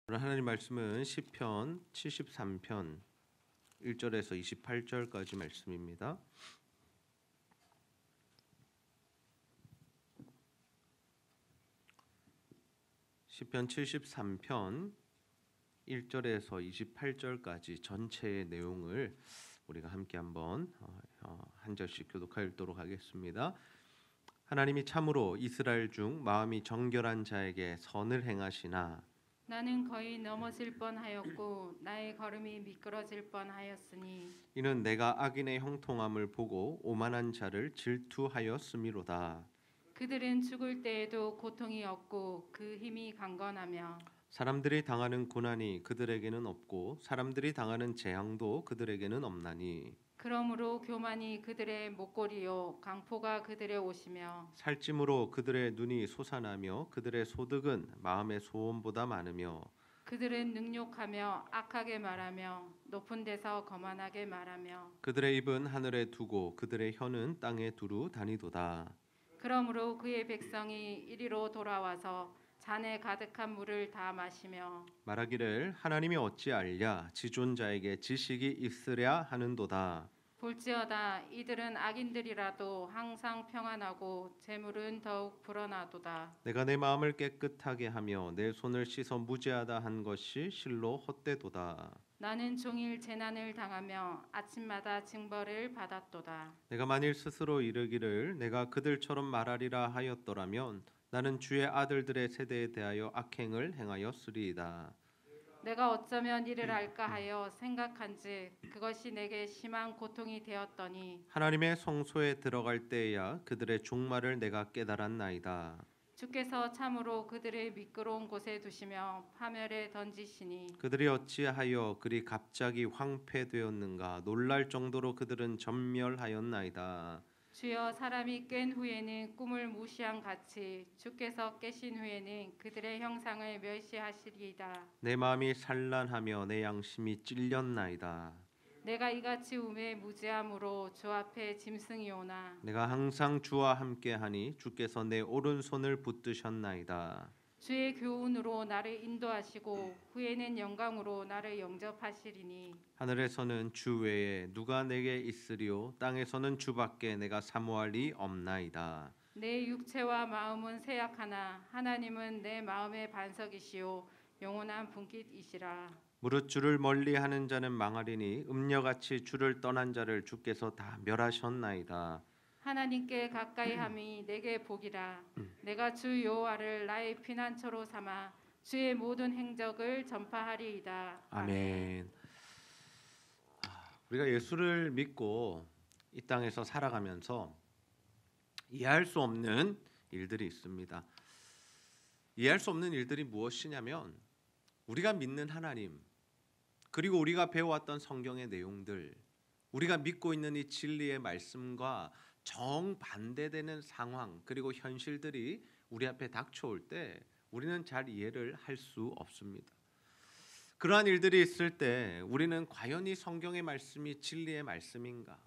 오늘 하나님 말씀은 시편 73편 1절에서 28절까지 말씀입니다. 시편 73편 1절에서 28절까지 전체의 내용을 우리가 함께 한번 한 절씩 교독하여 읽도록 하겠습니다. 하나님이 참으로 이스라엘 중 마음이 정결한 자에게 선을 행하시나 나는 거의 넘어질 뻔하였고 나의 걸음이 미끄러질 뻔하였으니 이는 내가 악인의 형통함을 보고 오만한 자를 질투하였음이로다. 그들은 죽을 때에도 고통이 없고 그 힘이 강건하며 사람들이 당하는 고난이 그들에게는 없고 사람들이 당하는 재앙도 그들에게는 없나니 그러므로 교만이 그들의 목걸이요 강포가 그들의 옷이며 살찜으로 그들의 눈이 솟아나며 그들의 소득은 마음의 소원보다 많으며 그들은 능욕하며 악하게 말하며 높은 데서 거만하게 말하며 그들의 입은 하늘에 두고 그들의 혀는 땅에 두루 다니도다. 그러므로 그의 백성이 이리로 돌아와서 잔에 가득한 물을 다 마시며 말하기를 하나님이 어찌 알랴 지존자에게 지식이 있으랴 하는도다. 볼지어다 이들은 악인들이라도 항상 평안하고 재물은 더욱 불어나도다. 내가 내 마음을 깨끗하게 하며 내 손을 씻어 무죄하다 한 것이 실로 헛되도다. 나는 종일 재난을 당하며 아침마다 징벌을 받았도다. 내가 만일 스스로 이르기를 내가 그들처럼 말하리라 하였더라면 나는 주의 아들들의 세대에 대하여 악행을 행하였으리이다. 내가 어쩌면 이를 할까 하여 생각한즉 그것이 내게 심한 고통이 되었더니 하나님의 성소에 들어갈 때에야 그들의 종말을 내가 깨달았나이다. 주께서 참으로 그들을 미끄러운 곳에 두시며 파멸에 던지시니 그들이 어찌하여 그리 갑자기 황폐되었는가 놀랄 정도로 그들은 전멸하였나이다. 주여 사람이 깬 후에는 꿈을 무시한 같이 주께서 깨신 후에는 그들의 형상을 멸시하시리이다. 내 마음이 산란하며 내 양심이 찔렸나이다. 내가 이같이 우매 무지함으로 주 앞에 짐승이 오나 내가 항상 주와 함께하니 주께서 내 오른손을 붙드셨나이다. 주의 교훈으로 나를 인도하시고 후에는 영광으로 나를 영접하시리니 하늘에서는 주 외에 누가 내게 있으리요 땅에서는 주밖에 내가 사모할 이 없나이다. 내 육체와 마음은 쇠약하나 하나님은 내 마음의 반석이시요 영원한 분깃이시라. 무릇 주를 멀리하는 자는 망하리니 음녀같이 주를 떠난 자를 주께서 다 멸하셨나이다. 하나님께 가까이 함이 내게 복이라. 내가 주 여호와를 나의 피난처로 삼아 주의 모든 행적을 전파하리이다. 아멘. 우리가 예수를 믿고 이 땅에서 살아가면서 이해할 수 없는 일들이 있습니다. 이해할 수 없는 일들이 무엇이냐면 우리가 믿는 하나님 그리고 우리가 배워왔던 성경의 내용들 우리가 믿고 있는 이 진리의 말씀과 정반대되는 상황 그리고 현실들이 우리 앞에 닥쳐올 때 우리는 잘 이해를 할 수 없습니다. 그러한 일들이 있을 때 우리는 과연 이 성경의 말씀이 진리의 말씀인가?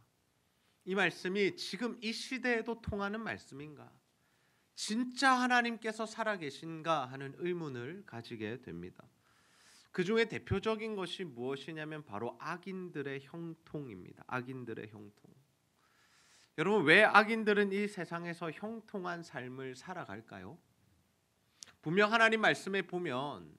이 말씀이 지금 이 시대에도 통하는 말씀인가? 진짜 하나님께서 살아계신가 하는 의문을 가지게 됩니다. 그 중에 대표적인 것이 무엇이냐면 바로 악인들의 형통입니다. 악인들의 형통. 여러분 왜 악인들은 이 세상에서 형통한 삶을 살아갈까요? 분명 하나님 말씀에 보면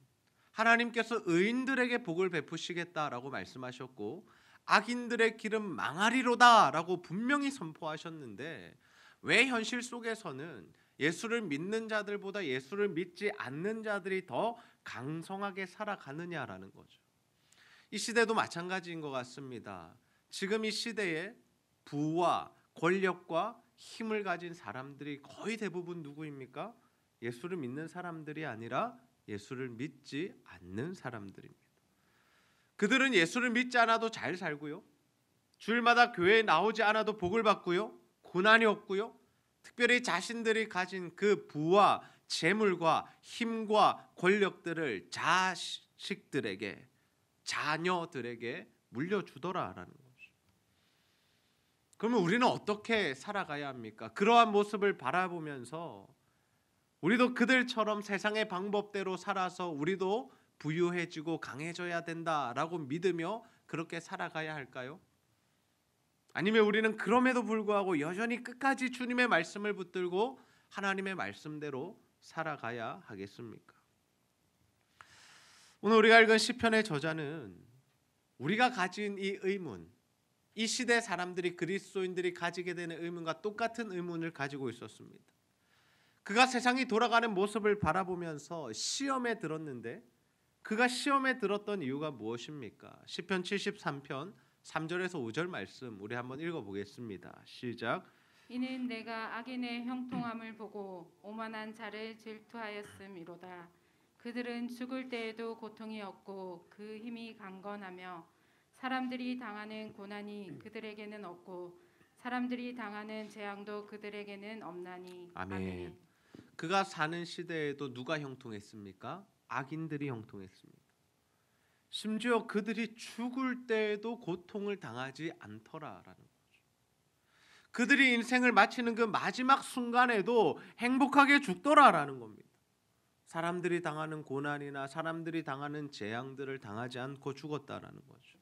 하나님께서 의인들에게 복을 베푸시겠다라고 말씀하셨고 악인들의 길은 망하리로다라고 분명히 선포하셨는데 왜 현실 속에서는 예수를 믿는 자들보다 예수를 믿지 않는 자들이 더 강성하게 살아가느냐라는 거죠. 이 시대도 마찬가지인 것 같습니다. 지금 이 시대에 부와 권력과 힘을 가진 사람들이 거의 대부분 누구입니까? 예수를 믿는 사람들이 아니라 예수를 믿지 않는 사람들입니다. 그들은 예수를 믿지 않아도 잘 살고요. 주일마다 교회에 나오지 않아도 복을 받고요. 고난이 없고요. 특별히 자신들이 가진 그 부와 재물과 힘과 권력들을 자식들에게 자녀들에게 물려주더라라는 거죠. 그러면 우리는 어떻게 살아가야 합니까? 그러한 모습을 바라보면서 우리도 그들처럼 세상의 방법대로 살아서 우리도 부유해지고 강해져야 된다라고 믿으며 그렇게 살아가야 할까요? 아니면 우리는 그럼에도 불구하고 여전히 끝까지 주님의 말씀을 붙들고 하나님의 말씀대로 살아가야 하겠습니까? 오늘 우리가 읽은 시편의 저자는 우리가 가진 이 의문, 이 시대 사람들이 그리스도인들이 가지게 되는 의문과 똑같은 의문을 가지고 있었습니다. 그가 세상이 돌아가는 모습을 바라보면서 시험에 들었는데 그가 시험에 들었던 이유가 무엇입니까? 시편 73편 3절에서 5절 말씀 우리 한번 읽어보겠습니다. 시작. 이는 내가 악인의 형통함을 보고 오만한 자를 질투하였음이로다. 그들은 죽을 때에도 고통이 없고 그 힘이 강건하며 사람들이 당하는 고난이 그들에게는 없고 사람들이 당하는 재앙도 그들에게는 없나니. 아멘. 그가 사는 시대에도 누가 형통했습니까? 악인들이 형통했습니다. 심지어 그들이 죽을 때에도 고통을 당하지 않더라라는 거죠. 그들이 인생을 마치는 그 마지막 순간에도 행복하게 죽더라라는 겁니다. 사람들이 당하는 고난이나 사람들이 당하는 재앙들을 당하지 않고 죽었다라는 거죠.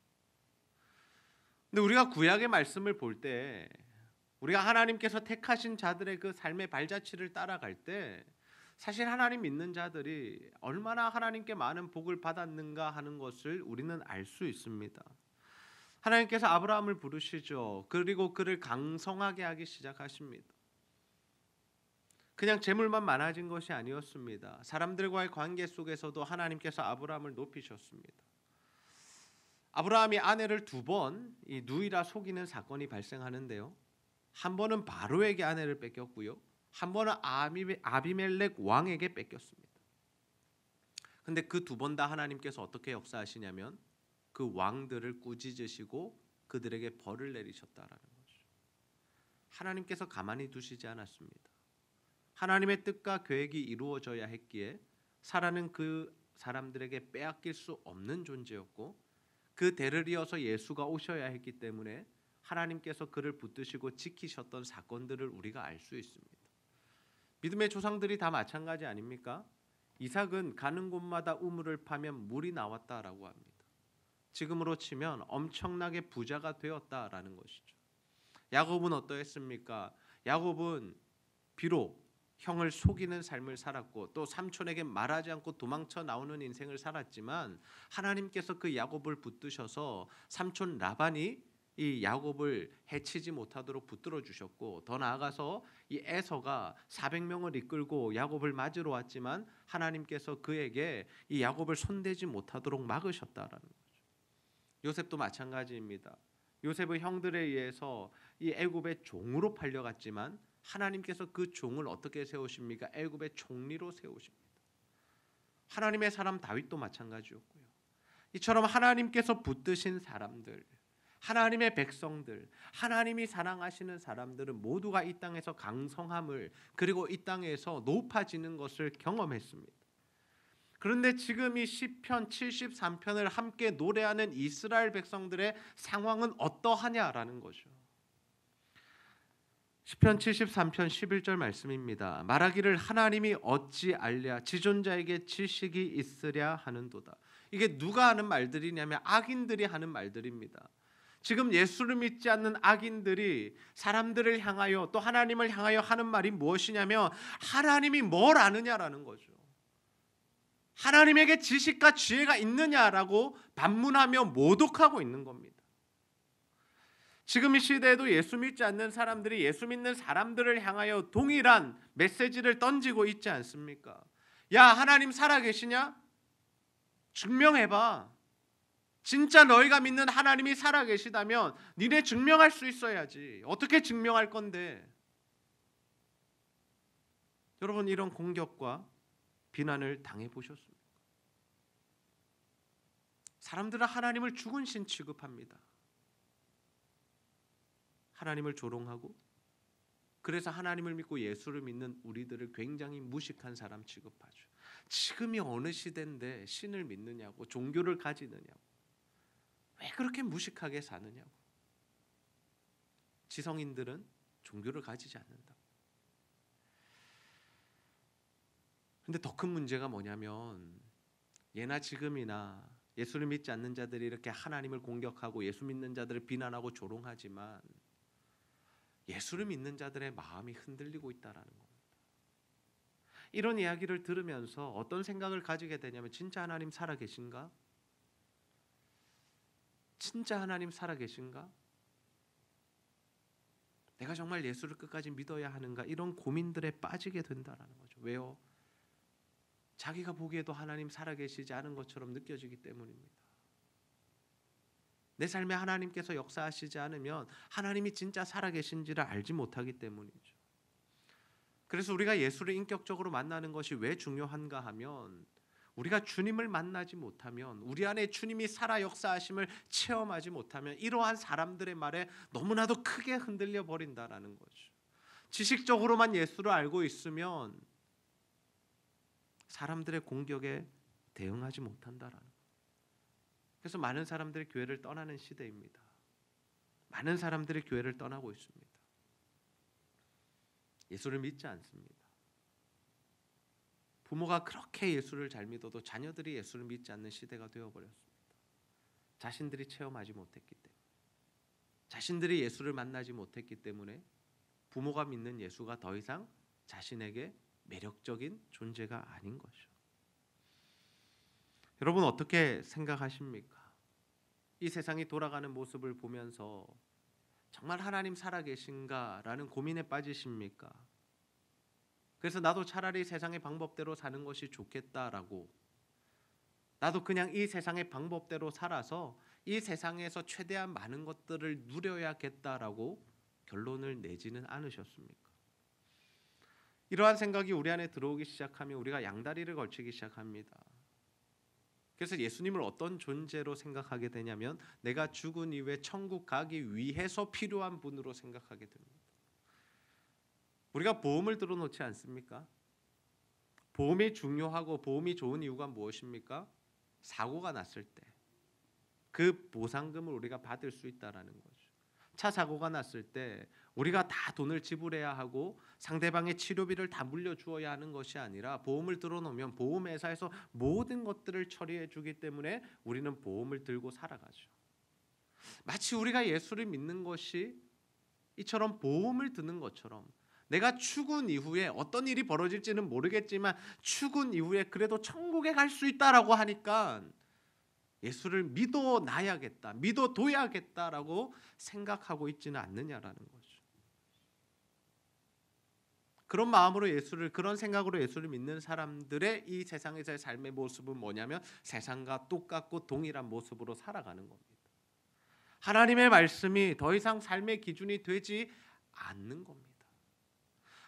근데 우리가 구약의 말씀을 볼 때 우리가 하나님께서 택하신 자들의 그 삶의 발자취를 따라갈 때 사실 하나님 믿는 자들이 얼마나 하나님께 많은 복을 받았는가 하는 것을 우리는 알 수 있습니다. 하나님께서 아브라함을 부르시죠. 그리고 그를 강성하게 하기 시작하십니다. 그냥 재물만 많아진 것이 아니었습니다. 사람들과의 관계 속에서도 하나님께서 아브라함을 높이셨습니다. 아브라함이 아내를 2번 이 누이라 속이는 사건이 발생하는데요. 한 번은 바로에게 아내를 뺏겼고요. 한 번은 아비멜렉 왕에게 뺏겼습니다. 근데 그 2번 다 하나님께서 어떻게 역사하시냐면 그 왕들을 꾸짖으시고 그들에게 벌을 내리셨다라는 거죠. 하나님께서 가만히 두시지 않았습니다. 하나님의 뜻과 계획이 이루어져야 했기에 사라는 그 사람들에게 빼앗길 수 없는 존재였고 그 대를 이어서 예수가 오셔야 했기 때문에 하나님께서 그를 붙드시고 지키셨던 사건들을 우리가 알 수 있습니다. 믿음의 조상들이 다 마찬가지 아닙니까? 이삭은 가는 곳마다 우물을 파면 물이 나왔다라고 합니다. 지금으로 치면 엄청나게 부자가 되었다라는 것이죠. 야곱은 어떠했습니까? 야곱은 비록 형을 속이는 삶을 살았고 또 삼촌에게 말하지 않고 도망쳐 나오는 인생을 살았지만 하나님께서 그 야곱을 붙드셔서 삼촌 라반이 이 야곱을 해치지 못하도록 붙들어 주셨고 더 나아가서 이 에서가 400명을 이끌고 야곱을 맞으러 왔지만 하나님께서 그에게 이 야곱을 손대지 못하도록 막으셨다라는 거죠. 요셉도 마찬가지입니다. 요셉의 형들에 의해서 이 애굽의 종으로 팔려갔지만 하나님께서 그 종을 어떻게 세우십니까? 애굽의 총리로 세우십니다. 하나님의 사람 다윗도 마찬가지였고요. 이처럼 하나님께서 붙드신 사람들, 하나님의 백성들, 하나님이 사랑하시는 사람들은 모두가 이 땅에서 강성함을 그리고 이 땅에서 높아지는 것을 경험했습니다. 그런데 지금 이 시편 73편을 함께 노래하는 이스라엘 백성들의 상황은 어떠하냐라는 거죠. 시편 73편 11절 말씀입니다. 말하기를 하나님이 어찌 알랴 지존자에게 지식이 있으랴 하는도다. 이게 누가 하는 말들이냐면 악인들이 하는 말들입니다. 지금 예수를 믿지 않는 악인들이 사람들을 향하여 또 하나님을 향하여 하는 말이 무엇이냐면 하나님이 뭘 아느냐라는 거죠. 하나님에게 지식과 지혜가 있느냐라고 반문하며 모독하고 있는 겁니다. 지금 이 시대에도 예수 믿지 않는 사람들이 예수 믿는 사람들을 향하여 동일한 메시지를 던지고 있지 않습니까? 야, 하나님 살아계시냐? 증명해봐. 진짜 너희가 믿는 하나님이 살아계시다면 니네 증명할 수 있어야지. 어떻게 증명할 건데? 여러분 이런 공격과 비난을 당해보셨습니까? 사람들은 하나님을 죽은 신 취급합니다. 하나님을 조롱하고 그래서 하나님을 믿고 예수를 믿는 우리들을 굉장히 무식한 사람 취급하죠. 지금이 어느 시대인데 신을 믿느냐고 종교를 가지느냐고 왜 그렇게 무식하게 사느냐고. 지성인들은 종교를 가지지 않는다. 근데 더 큰 문제가 뭐냐면 예나 지금이나 예수를 믿지 않는 자들이 이렇게 하나님을 공격하고 예수 믿는 자들을 비난하고 조롱하지만 예수를 믿는 자들의 마음이 흔들리고 있다라는 겁니다. 이런 이야기를 들으면서 어떤 생각을 가지게 되냐면 진짜 하나님 살아계신가? 진짜 하나님 살아계신가? 내가 정말 예수를 끝까지 믿어야 하는가? 이런 고민들에 빠지게 된다라는 거죠. 왜요? 자기가 보기에도 하나님 살아계시지 않은 것처럼 느껴지기 때문입니다. 내 삶에 하나님께서 역사하시지 않으면 하나님이 진짜 살아계신지를 알지 못하기 때문이죠. 그래서 우리가 예수를 인격적으로 만나는 것이 왜 중요한가 하면 우리가 주님을 만나지 못하면 우리 안에 주님이 살아 역사하심을 체험하지 못하면 이러한 사람들의 말에 너무나도 크게 흔들려 버린다라는 거죠. 지식적으로만 예수를 알고 있으면 사람들의 공격에 대응하지 못한다라는 거예요. 그래서 많은 사람들이 교회를 떠나는 시대입니다. 많은 사람들이 교회를 떠나고 있습니다. 예수를 믿지 않습니다. 부모가 그렇게 예수를 잘 믿어도 자녀들이 예수를 믿지 않는 시대가 되어버렸습니다. 자신들이 체험하지 못했기 때문에, 자신들이 예수를 만나지 못했기 때문에 부모가 믿는 예수가 더 이상 자신에게 매력적인 존재가 아닌 거죠. 여러분 어떻게 생각하십니까? 이 세상이 돌아가는 모습을 보면서 정말 하나님 살아계신가라는 고민에 빠지십니까? 그래서 나도 차라리 세상의 방법대로 사는 것이 좋겠다라고, 나도 그냥 이 세상의 방법대로 살아서 이 세상에서 최대한 많은 것들을 누려야겠다라고 결론을 내지는 않으셨습니까? 이러한 생각이 우리 안에 들어오기 시작하면 우리가 양다리를 걸치기 시작합니다. 그래서 예수님을 어떤 존재로 생각하게 되냐면 내가 죽은 이후에 천국 가기 위해서 필요한 분으로 생각하게 됩니다. 우리가 보험을 들어놓지 않습니까? 보험이 중요하고 보험이 좋은 이유가 무엇입니까? 사고가 났을 때 그 보상금을 우리가 받을 수 있다라는 거죠. 차 사고가 났을 때 우리가 다 돈을 지불해야 하고 상대방의 치료비를 다 물려주어야 하는 것이 아니라 보험을 들어놓으면 보험회사에서 모든 것들을 처리해 주기 때문에 우리는 보험을 들고 살아가죠. 마치 우리가 예수를 믿는 것이 이처럼 보험을 드는 것처럼 내가 죽은 이후에 어떤 일이 벌어질지는 모르겠지만 죽은 이후에 그래도 천국에 갈 수 있다라고 하니까 예수를 믿어놔야겠다, 믿어둬야겠다라고 생각하고 있지는 않느냐라는 거죠. 그런 마음으로 그런 생각으로 예수를 믿는 사람들의 이 세상에서의 삶의 모습은 뭐냐면 세상과 똑같고 동일한 모습으로 살아가는 겁니다. 하나님의 말씀이 더 이상 삶의 기준이 되지 않는 겁니다.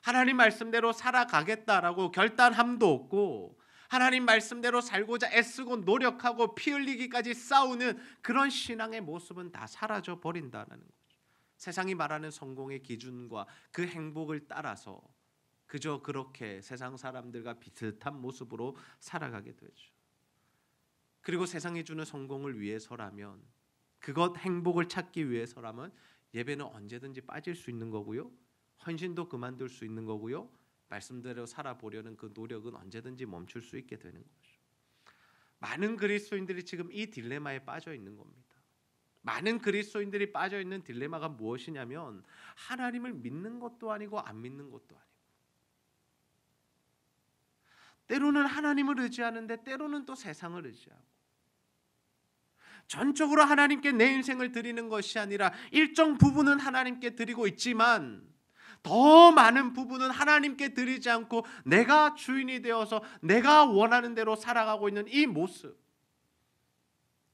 하나님 말씀대로 살아가겠다라고 결단함도 없고 하나님 말씀대로 살고자 애쓰고 노력하고 피 흘리기까지 싸우는 그런 신앙의 모습은 다 사라져 버린다는 거죠. 세상이 말하는 성공의 기준과 그 행복을 따라서 그저 그렇게 세상 사람들과 비슷한 모습으로 살아가게 되죠. 그리고 세상이 주는 성공을 위해서라면, 그것 행복을 찾기 위해서라면 예배는 언제든지 빠질 수 있는 거고요. 헌신도 그만둘 수 있는 거고요. 말씀대로 살아보려는 그 노력은 언제든지 멈출 수 있게 되는 거죠. 많은 그리스도인들이 지금 이 딜레마에 빠져 있는 겁니다. 많은 그리스도인들이 빠져 있는 딜레마가 무엇이냐면 하나님을 믿는 것도 아니고 안 믿는 것도 아니고, 때로는 하나님을 의지하는데 때로는 또 세상을 의지하고, 전적으로 하나님께 내 인생을 드리는 것이 아니라 일정 부분은 하나님께 드리고 있지만 더 많은 부분은 하나님께 드리지 않고 내가 주인이 되어서 내가 원하는 대로 살아가고 있는 이 모습,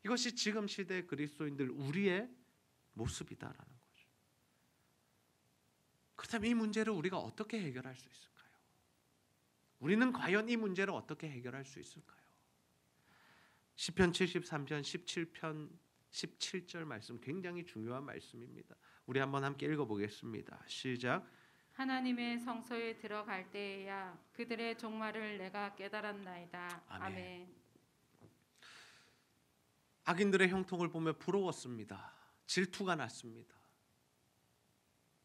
이것이 지금 시대의 그리스도인들 우리의 모습이다라는 거죠. 그렇다면 이 문제를 우리가 어떻게 해결할 수 있을까요? 우리는 과연 이 문제를 어떻게 해결할 수 있을까요? 시편 73편 17편 17절 말씀 굉장히 중요한 말씀입니다. 우리 한번 함께 읽어보겠습니다. 시작. 하나님의 성소에 들어갈 때에야 그들의 종말을 내가 깨달았나이다. 아멘. 악인들의 형통을 보며 부러웠습니다. 질투가 났습니다.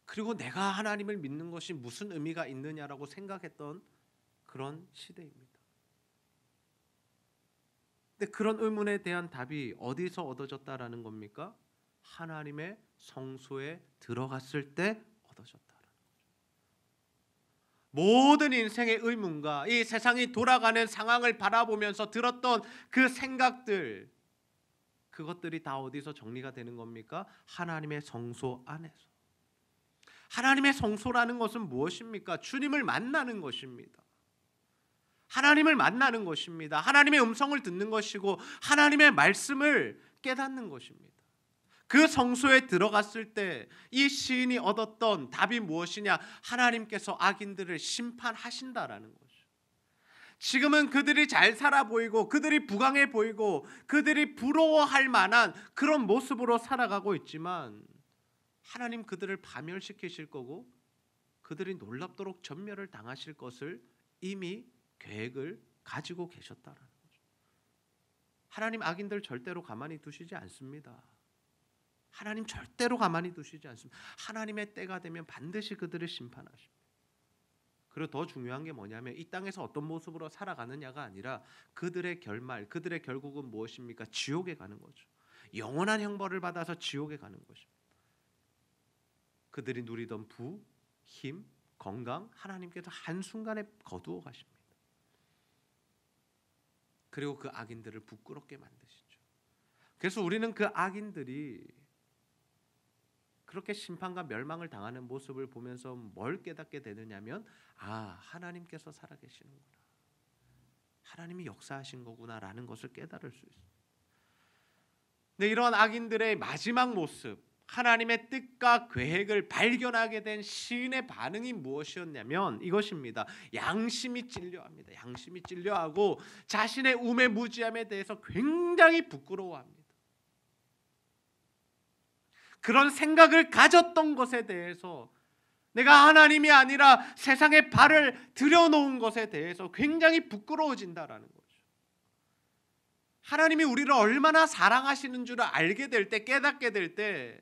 그리고 내가 하나님을 믿는 것이 무슨 의미가 있느냐라고 생각했던 그런 시대입니다. 근데 그런 의문에 대한 답이 어디서 얻어졌다라는 겁니까? 하나님의 성소에 들어갔을 때 얻어졌다. 모든 인생의 의문과 이 세상이 돌아가는 상황을 바라보면서 들었던 그 생각들, 그것들이 다 어디서 정리가 되는 겁니까? 하나님의 성소 안에서. 하나님의 성소라는 것은 무엇입니까? 주님을 만나는 것입니다. 하나님을 만나는 것입니다. 하나님의 음성을 듣는 것이고 하나님의 말씀을 깨닫는 것입니다. 그 성소에 들어갔을 때 이 시인이 얻었던 답이 무엇이냐? 하나님께서 악인들을 심판하신다라는 거죠. 지금은 그들이 잘 살아 보이고 그들이 부강해 보이고 그들이 부러워할 만한 그런 모습으로 살아가고 있지만 하나님 그들을 파멸시키실 거고 그들이 놀랍도록 전멸을 당하실 것을 이미 계획을 가지고 계셨다라는 거죠. 하나님 악인들 절대로 가만히 두시지 않습니다. 하나님 절대로 가만히 두시지 않습니다. 하나님의 때가 되면 반드시 그들을 심판하십니다. 그리고 더 중요한 게 뭐냐면 이 땅에서 어떤 모습으로 살아가느냐가 아니라 그들의 결말, 그들의 결국은 무엇입니까? 지옥에 가는 거죠. 영원한 형벌을 받아서 지옥에 가는 것입니다. 그들이 누리던 부, 힘, 건강 하나님께서 한순간에 거두어 가십니다. 그리고 그 악인들을 부끄럽게 만드시죠. 그래서 우리는 그 악인들이 그렇게 심판과 멸망을 당하는 모습을 보면서 뭘 깨닫게 되느냐면 하나님께서 살아계시는구나. 하나님이 역사하신 거구나라는 것을 깨달을 수 있습니다. 근데 이런 악인들의 마지막 모습, 하나님의 뜻과 계획을 발견하게 된 시인의 반응이 무엇이었냐면 이것입니다. 양심이 찔려합니다. 양심이 찔려하고 자신의 우매무지함에 대해서 굉장히 부끄러워합니다. 그런 생각을 가졌던 것에 대해서 내가 하나님이 아니라 세상에 발을 들여놓은 것에 대해서 굉장히 부끄러워진다라는 거죠. 하나님이 우리를 얼마나 사랑하시는 줄을 알게 될 때, 깨닫게 될 때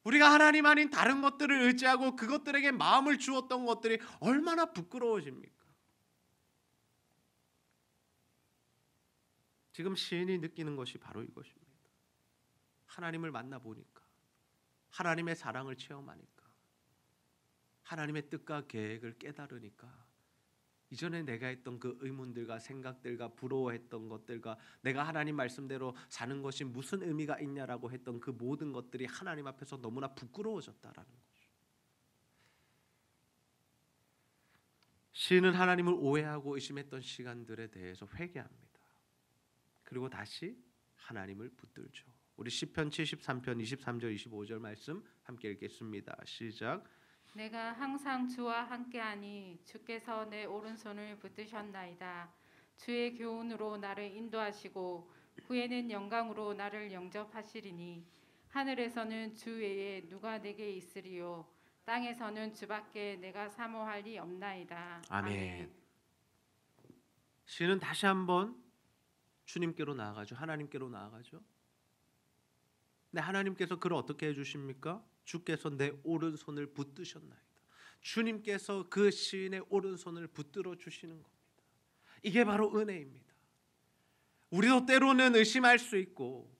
우리가 하나님 아닌 다른 것들을 의지하고 그것들에게 마음을 주었던 것들이 얼마나 부끄러워집니까? 지금 시인이 느끼는 것이 바로 이것입니다. 하나님을 만나보니까 하나님의 사랑을 체험하니까 하나님의 뜻과 계획을 깨달으니까 이전에 내가 했던 그 의문들과 생각들과 부러워했던 것들과 내가 하나님 말씀대로 사는 것이 무슨 의미가 있냐라고 했던 그 모든 것들이 하나님 앞에서 너무나 부끄러워졌다라는 거죠. 시인은 하나님을 오해하고 의심했던 시간들에 대해서 회개합니다. 그리고 다시 하나님을 붙들죠. 우리 시편 73편 23절 25절 말씀 함께 읽겠습니다. 시작. 내가 항상 주와 함께하니 주께서 내 오른손을 붙드셨나이다. 주의 교훈으로 나를 인도하시고 후에는 영광으로 나를 영접하시리니 하늘에서는 주 외에 누가 내게 있으리요 땅에서는 주밖에 내가 사모할 리 없나이다. 아멘. 시인은 다시 한번 주님께로 나아가죠. 하나님께로 나아가죠. 근데 하나님께서 그를 어떻게 해주십니까? 주께서 내 오른손을 붙드셨나이다. 주님께서 그 시인의 오른손을 붙들어 주시는 겁니다. 이게 바로 은혜입니다. 우리도 때로는 의심할 수 있고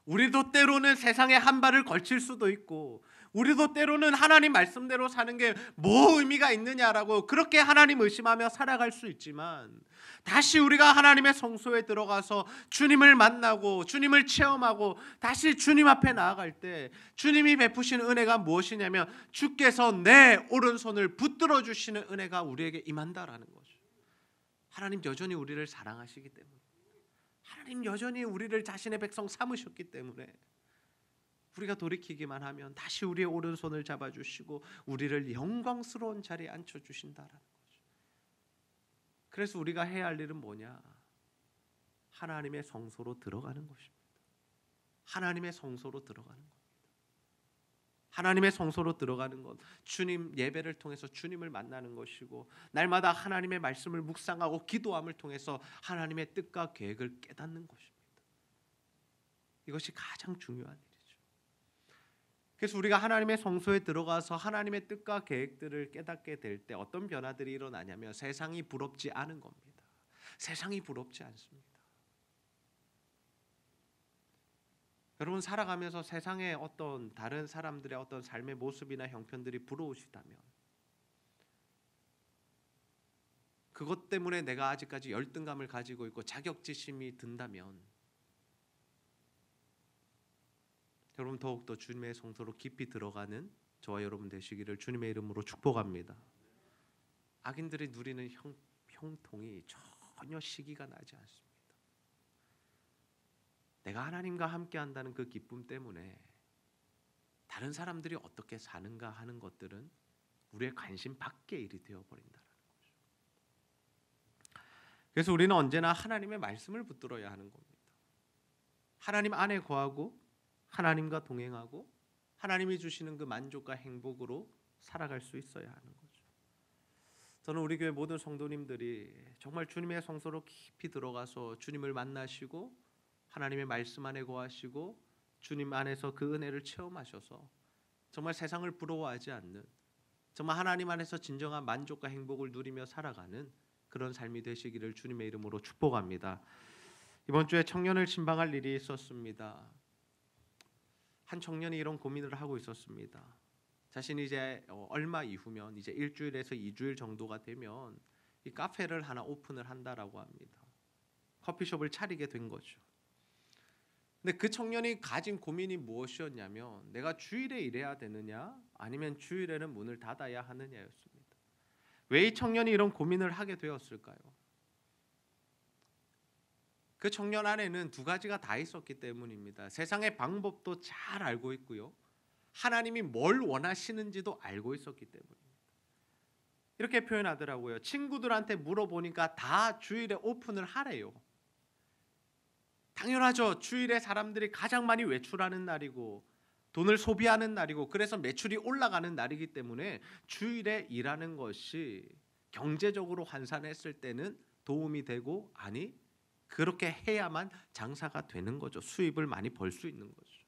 우리도 때로는 세상에 한 발을 걸칠 수도 있고 우리도 때로는 하나님 말씀대로 사는 게 뭐 의미가 있느냐라고 그렇게 하나님 의심하며 살아갈 수 있지만 다시 우리가 하나님의 성소에 들어가서 주님을 만나고 주님을 체험하고 다시 주님 앞에 나아갈 때 주님이 베푸신 은혜가 무엇이냐면 주께서 내 오른손을 붙들어 주시는 은혜가 우리에게 임한다라는 거죠. 하나님 여전히 우리를 사랑하시기 때문에 하나님 여전히 우리를 자신의 백성 삼으셨기 때문에 우리가 돌이키기만 하면 다시 우리의 오른손을 잡아주시고 우리를 영광스러운 자리에 앉혀주신다라는 거죠. 그래서 우리가 해야 할 일은 뭐냐? 하나님의 성소로 들어가는 것입니다. 하나님의 성소로 들어가는 겁니다. 하나님의 성소로 들어가는 것, 주님 예배를 통해서 주님을 만나는 것이고 날마다 하나님의 말씀을 묵상하고 기도함을 통해서 하나님의 뜻과 계획을 깨닫는 것입니다. 이것이 가장 중요한 일이죠. 그래서 우리가 하나님의 성소에 들어가서 하나님의 뜻과 계획들을 깨닫게 될 때 어떤 변화들이 일어나냐면 세상이 부럽지 않은 겁니다. 세상이 부럽지 않습니다. 여러분 살아가면서 세상의 어떤 다른 사람들의 어떤 삶의 모습이나 형편들이 부러우시다면, 그것 때문에 내가 아직까지 열등감을 가지고 있고 자격지심이 든다면, 여러분 더욱더 주님의 성소로 깊이 들어가는 저와 여러분 되시기를 주님의 이름으로 축복합니다. 악인들이 누리는 형통이 전혀 시기가 나지 않습니다. 내가 하나님과 함께 한다는 그 기쁨 때문에 다른 사람들이 어떻게 사는가 하는 것들은 우리의 관심 밖의 일이 되어버린다는 거죠. 그래서 우리는 언제나 하나님의 말씀을 붙들어야 하는 겁니다. 하나님 안에 거하고 하나님과 동행하고 하나님이 주시는 그 만족과 행복으로 살아갈 수 있어야 하는 거죠. 저는 우리 교회 모든 성도님들이 정말 주님의 성소로 깊이 들어가서 주님을 만나시고 하나님의 말씀 안에 거하시고 주님 안에서 그 은혜를 체험하셔서 정말 세상을 부러워하지 않는, 정말 하나님 안에서 진정한 만족과 행복을 누리며 살아가는 그런 삶이 되시기를 주님의 이름으로 축복합니다. 이번 주에 청년을 신방할 일이 있었습니다. 한 청년이 이런 고민을 하고 있었습니다. 자신이 이제 얼마 이후면 이제 일주일에서 2주일 정도가 되면 이 카페를 하나 오픈을 한다라고 합니다. 커피숍을 차리게 된 거죠. 근데 그 청년이 가진 고민이 무엇이었냐면, 내가 주일에 일해야 되느냐 아니면 주일에는 문을 닫아야 하느냐였습니다. 왜 이 청년이 이런 고민을 하게 되었을까요? 그 청년 안에는 두 가지가 다 있었기 때문입니다. 세상의 방법도 잘 알고 있고요, 하나님이 뭘 원하시는지도 알고 있었기 때문입니다. 이렇게 표현하더라고요. 친구들한테 물어보니까 다 주일에 오픈을 하래요. 당연하죠. 주일에 사람들이 가장 많이 외출하는 날이고 돈을 소비하는 날이고 그래서 매출이 올라가는 날이기 때문에 주일에 일하는 것이 경제적으로 환산했을 때는 도움이 되고, 아니 그렇게 해야만 장사가 되는 거죠. 수입을 많이 벌 수 있는 거죠.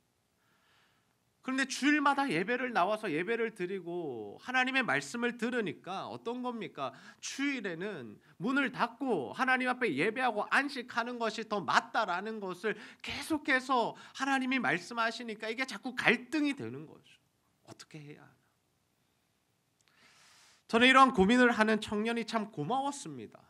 그런데 주일마다 예배를 나와서 예배를 드리고 하나님의 말씀을 들으니까 어떤 겁니까? 주일에는 문을 닫고 하나님 앞에 예배하고 안식하는 것이 더 맞다라는 것을 계속해서 하나님이 말씀하시니까 이게 자꾸 갈등이 되는 거죠. 어떻게 해야 하나? 저는 이러한 고민을 하는 청년이 참 고마웠습니다.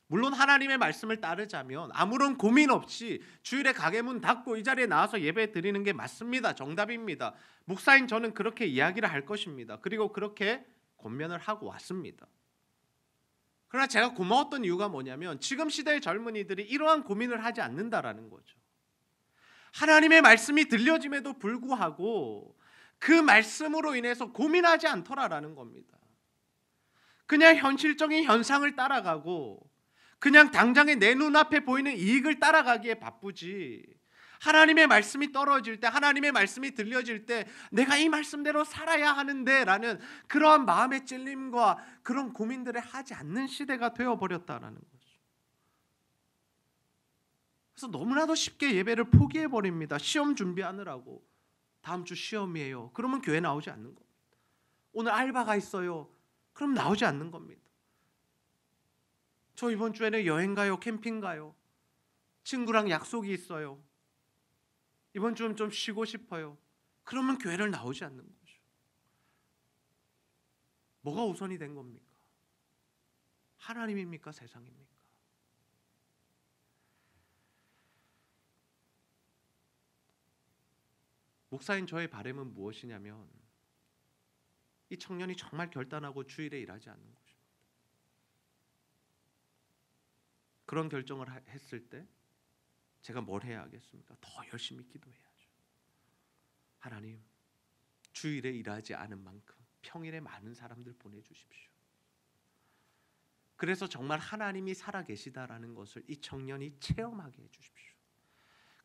물론 하나님의 말씀을 따르자면 아무런 고민 없이 주일에 가게 문 닫고 이 자리에 나와서 예배 드리는 게 맞습니다. 정답입니다. 목사인 저는 그렇게 이야기를 할 것입니다. 그리고 그렇게 권면을 하고 왔습니다. 그러나 제가 고마웠던 이유가 뭐냐면, 지금 시대의 젊은이들이 이러한 고민을 하지 않는다라는 거죠. 하나님의 말씀이 들려짐에도 불구하고 그 말씀으로 인해서 고민하지 않더라라는 겁니다. 그냥 현실적인 현상을 따라가고 그냥 당장에 내 눈앞에 보이는 이익을 따라가기에 바쁘지, 하나님의 말씀이 떨어질 때, 하나님의 말씀이 들려질 때 내가 이 말씀대로 살아야 하는데 라는 그러한 마음의 찔림과 그런 고민들을 하지 않는 시대가 되어버렸다는 거죠. 그래서 너무나도 쉽게 예배를 포기해버립니다. 시험 준비하느라고. 다음 주 시험이에요. 그러면 교회 나오지 않는 겁니다. 오늘 알바가 있어요. 그럼 나오지 않는 겁니다. 저 이번 주에는 여행 가요, 캠핑 가요, 친구랑 약속이 있어요, 이번 주는 좀 쉬고 싶어요. 그러면 교회를 나오지 않는 거죠. 뭐가 우선이 된 겁니까? 하나님입니까? 세상입니까? 목사인 저의 바람은 무엇이냐면, 이 청년이 정말 결단하고 주일에 일하지 않는 것입니다. 그런 결정을 했을 때 제가 뭘 해야 하겠습니까? 더 열심히 기도해야죠. 하나님, 주일에 일하지 않은 만큼 평일에 많은 사람들 보내주십시오. 그래서 정말 하나님이 살아계시다라는 것을 이 청년이 체험하게 해주십시오.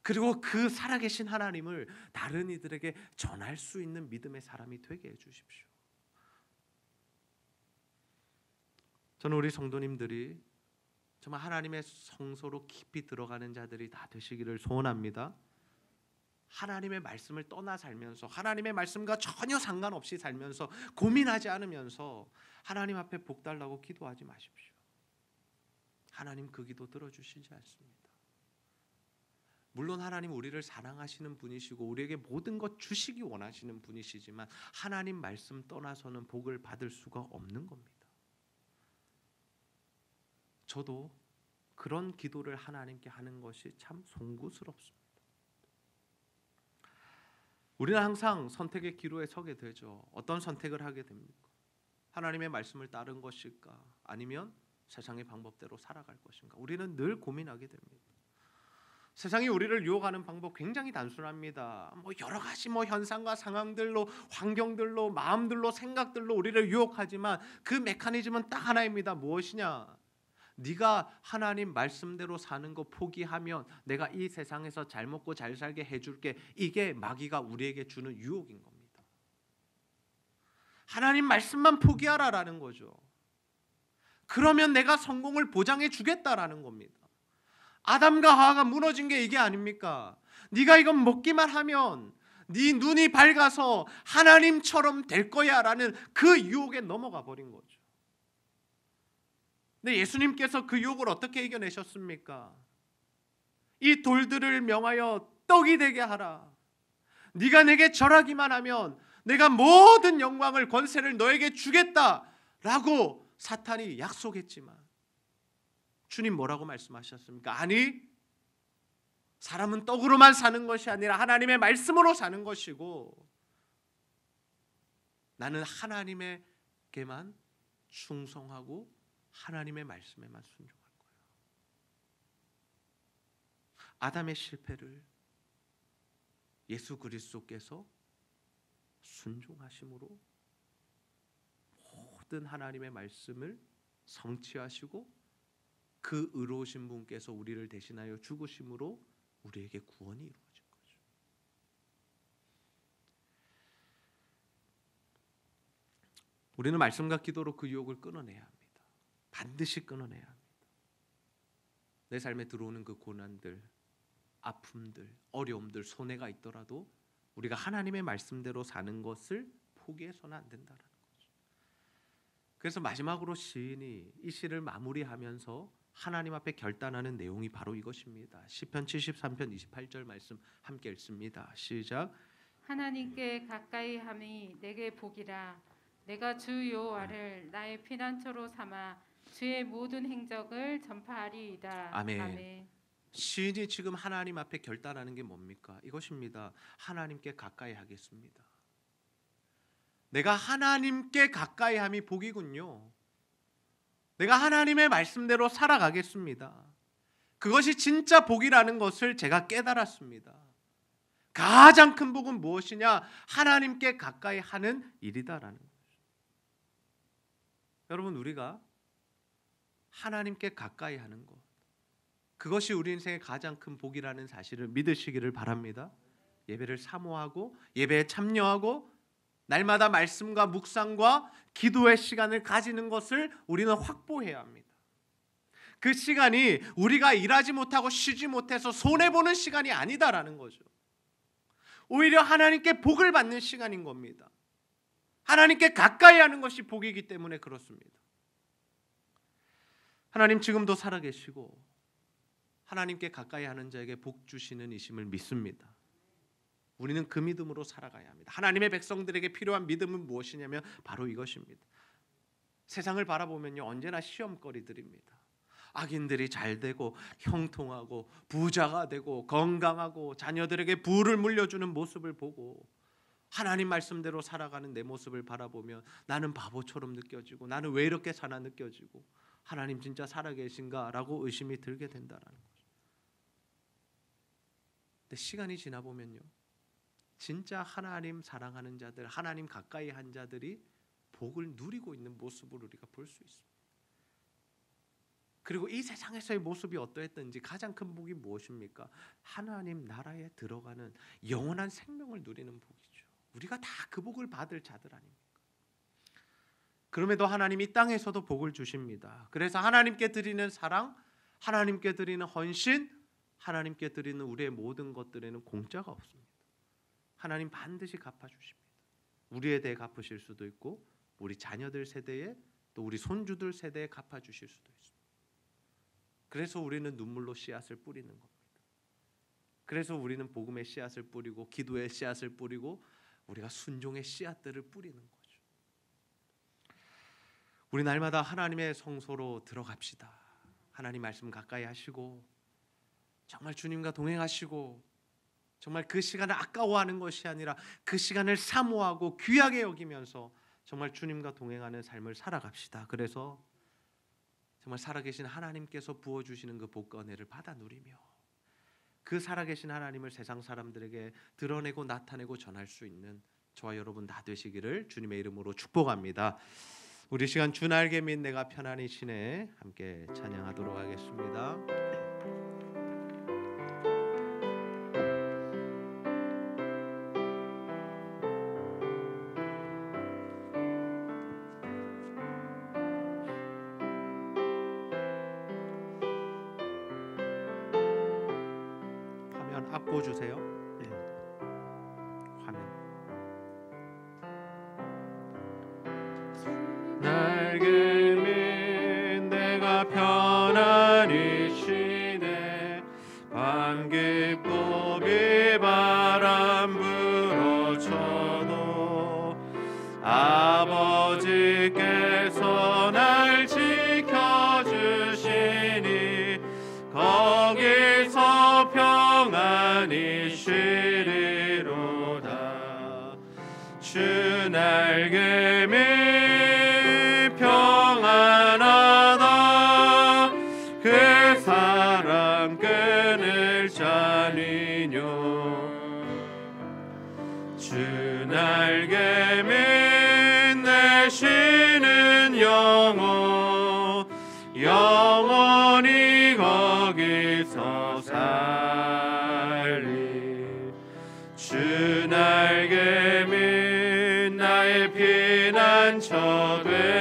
그리고 그 살아계신 하나님을 다른 이들에게 전할 수 있는 믿음의 사람이 되게 해주십시오. 저는 우리 성도님들이 정말 하나님의 성소로 깊이 들어가는 자들이 다 되시기를 소원합니다. 하나님의 말씀을 떠나 살면서, 하나님의 말씀과 전혀 상관없이 살면서, 고민하지 않으면서 하나님 앞에 복 달라고 기도하지 마십시오. 하나님 그 기도 들어주시지 않습니다. 물론 하나님 우리를 사랑하시는 분이시고 우리에게 모든 것 주시기 원하시는 분이시지만 하나님 말씀 떠나서는 복을 받을 수가 없는 겁니다. 저도 그런 기도를 하나님께 하는 것이 참 송구스럽습니다. 우리는 항상 선택의 기로에 서게 되죠. 어떤 선택을 하게 됩니까? 하나님의 말씀을 따른 것일까? 아니면 세상의 방법대로 살아갈 것인가? 우리는 늘 고민하게 됩니다. 세상이 우리를 유혹하는 방법 굉장히 단순합니다. 여러 가지 현상과 상황들로, 환경들로, 마음들로, 생각들로 우리를 유혹하지만 그 메커니즘은 딱 하나입니다. 무엇이냐? 네가 하나님 말씀대로 사는 거 포기하면 내가 이 세상에서 잘 먹고 잘 살게 해줄게. 이게 마귀가 우리에게 주는 유혹인 겁니다. 하나님 말씀만 포기하라라는 거죠. 그러면 내가 성공을 보장해 주겠다라는 겁니다. 아담과 하와가 무너진 게 이게 아닙니까? 네가 이건 먹기만 하면 네 눈이 밝아서 하나님처럼 될 거야라는 그 유혹에 넘어가 버린 거죠. 근데 예수님께서 그 유혹을 어떻게 이겨내셨습니까? 이 돌들을 명하여 떡이 되게 하라. 네가 내게 절하기만 하면 내가 모든 영광을 권세를 너에게 주겠다라고 사탄이 약속했지만 주님 뭐라고 말씀하셨습니까? 아니, 사람은 떡으로만 사는 것이 아니라 하나님의 말씀으로 사는 것이고 나는 하나님에게만 충성하고 하나님의 말씀에만 순종할 거예요. 아담의 실패를 예수 그리스도께서 순종하심으로 모든 하나님의 말씀을 성취하시고 그 의로우신 분께서 우리를 대신하여 죽으심으로 우리에게 구원이 이루어진 거죠. 우리는 말씀과 기도로 그 유혹을 끊어내야 합니다. 반드시 끊어내야 합니다. 내 삶에 들어오는 그 고난들, 아픔들, 어려움들, 손해가 있더라도 우리가 하나님의 말씀대로 사는 것을 포기해서는 안 된다는 거죠. 그래서 마지막으로 시인이 이 시를 마무리하면서 하나님 앞에 결단하는 내용이 바로 이것입니다. 시편 73편 28절 말씀 함께 읽습니다. 시작. 하나님께 가까이 함이 내게 복이라. 내가 주 여호와를 나의 피난처로 삼아 주의 모든 행적을 전파하리이다. 아멘. 아멘. 시인이 지금 하나님 앞에 결단하는 게 뭡니까? 이것입니다. 하나님께 가까이 하겠습니다. 내가 하나님께 가까이 함이 복이군요. 내가 하나님의 말씀대로 살아가겠습니다. 그것이 진짜 복이라는 것을 제가 깨달았습니다. 가장 큰 복은 무엇이냐? 하나님께 가까이 하는 일이다라는 거죠. 여러분, 우리가 하나님께 가까이 하는 것, 그것이 우리 인생의 가장 큰 복이라는 사실을 믿으시기를 바랍니다. 예배를 사모하고 예배에 참여하고 날마다 말씀과 묵상과 기도의 시간을 가지는 것을 우리는 확보해야 합니다. 그 시간이 우리가 일하지 못하고 쉬지 못해서 손해보는 시간이 아니다라는 거죠. 오히려 하나님께 복을 받는 시간인 겁니다. 하나님께 가까이 하는 것이 복이기 때문에 그렇습니다. 하나님 지금도 살아계시고 하나님께 가까이 하는 자에게 복 주시는 이심을 믿습니다. 우리는 그 믿음으로 살아가야 합니다. 하나님의 백성들에게 필요한 믿음은 무엇이냐면 바로 이것입니다. 세상을 바라보면요, 언제나 시험거리들입니다. 악인들이 잘 되고 형통하고 부자가 되고 건강하고 자녀들에게 부를 물려주는 모습을 보고 하나님 말씀대로 살아가는 내 모습을 바라보면 나는 바보처럼 느껴지고 나는 왜 이렇게 사나 느껴지고 하나님 진짜 살아계신가 라고 의심이 들게 된다는 거죠. 근데 시간이 지나 보면요, 진짜 하나님 사랑하는 자들, 하나님 가까이 한 자들이 복을 누리고 있는 모습을 우리가 볼 수 있습니다. 그리고 이 세상에서의 모습이 어떠했든지 가장 큰 복이 무엇입니까? 하나님 나라에 들어가는 영원한 생명을 누리는 복이죠. 우리가 다 그 복을 받을 자들 아닙니까? 그럼에도 하나님이 이 땅에서도 복을 주십니다. 그래서 하나님께 드리는 사랑, 하나님께 드리는 헌신, 하나님께 드리는 우리의 모든 것들에는 공짜가 없습니다. 하나님 반드시 갚아주십니다. 우리에 대해 갚으실 수도 있고 우리 자녀들 세대에 또 우리 손주들 세대에 갚아주실 수도 있습니다. 그래서 우리는 눈물로 씨앗을 뿌리는 겁니다. 그래서 우리는 복음의 씨앗을 뿌리고 기도의 씨앗을 뿌리고 우리가 순종의 씨앗들을 뿌리는 거죠. 우리 날마다 하나님의 성소로 들어갑시다. 하나님 말씀 가까이 하시고 정말 주님과 동행하시고 정말 그 시간을 아까워하는 것이 아니라 그 시간을 사모하고 귀하게 여기면서 정말 주님과 동행하는 삶을 살아갑시다. 그래서 정말 살아계신 하나님께서 부어주시는 그 복과 은혜를 받아 누리며 그 살아계신 하나님을 세상 사람들에게 드러내고 나타내고 전할 수 있는 저와 여러분 다 되시기를 주님의 이름으로 축복합니다. 우리 시간 주 날개 및 내가 편안히 쉬네 함께 찬양하도록 하겠습니다. 화면 앞보 주세요. 화면. 날개 밑 내가 편안히 쉬네 반기포 비바람 불어쳐도 아버지께서 날 지켜주시니 거기서 평안히 쉬리로다. 주 날개 밑 평안하다 그 사랑 끈을 짜니뇨. 주 날개 밑 내 쉬는 영혼 영원히 거기서 살리. 주 날개 밑 나의 피난처 되